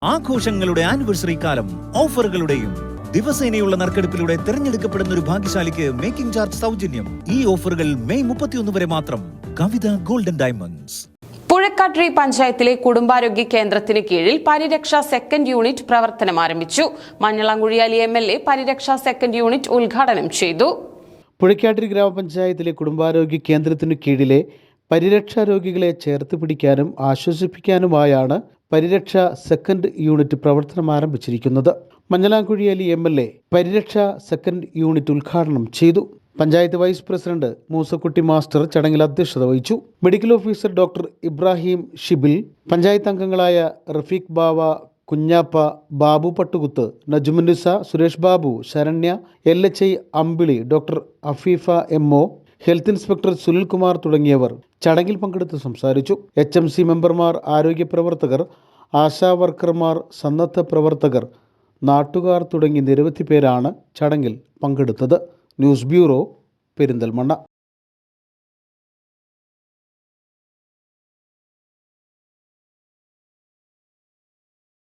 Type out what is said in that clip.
ആഘോഷങ്ങളുടെ ആനിവേഴ്സറി കാലം ഓഫറുകളുടെയും ദിവസേനയുള്ള നറുക്കെടുപ്പിലൂടെ തിരഞ്ഞെടുക്കപ്പെടുന്ന ഒരു ഭാഗ്യശാലിക്ക് മേക്കിംഗ് ചാർജ് സൗജന്യം. ഈ ഓഫറുകൾ മെയ് 31 വരെ മാത്രം. കവിത ഗോൾഡൻ ഡയമണ്ട്സ്. പുഴക്കാട്ടിരി പഞ്ചായത്തിലെ കുടുംബാരോഗ്യ കേന്ദ്രത്തിന് കീഴിൽ പരിരക്ഷ സെക്കൻഡ് യൂണിറ്റ് പ്രവർത്തനം ആരംഭിച്ചു. Manjalamkuzhi MLA Pariraksha second unit ഉദ്ഘാടനം ചെയ്തു. പുഴക്കാട്ടിരി ഗ്രാമപഞ്ചായത്തിലെ കുടുംബാരോഗ്യ കേന്ദ്രത്തിനു കീഴിലെ പരിരക്ഷാ രോഗികളെ ചേർത്ത് പിടിക്കാനും ആശ്വസിപ്പിക്കാനുമായാണ് പരിരക്ഷ സെക്കൻഡ് യൂണിറ്റ് പ്രവർത്തനം ആരംഭിച്ചിരിക്കുന്നത്. Manjalamkuzhi MLA Pariraksha second unit ഉദ്ഘാടനം ചെയ്തു. Panchayat vice president Moosakutty master ചടങ്ങിൽ അധ്യക്ഷത വഹിച്ചു. Medical officer doctor Ibrahim Shibil, panchayat അംഗങ്ങളായ Rafeeq Bava, Kunjappa, Babu Pattukuthu, Najumunnisa, Suresh Babu, Saranya, LHI Ambili, doctor Afeefa MO, health inspector Sunilkumar തുടങ്ങിയവർ ചടങ്ങിൽ പങ്കെടുത്ത് സംസാരിച്ചു. HMC മെമ്പർമാർ, ആരോഗ്യ പ്രവർത്തകർ, ആശാ വർക്കർമാർ, സന്നദ്ധ പ്രവർത്തകർ, നാട്ടുകാർ തുടങ്ങി നിരവധി പേരാണ് ചടങ്ങിൽ പങ്കെടുത്തത്. News bureau, Perinthalmanna.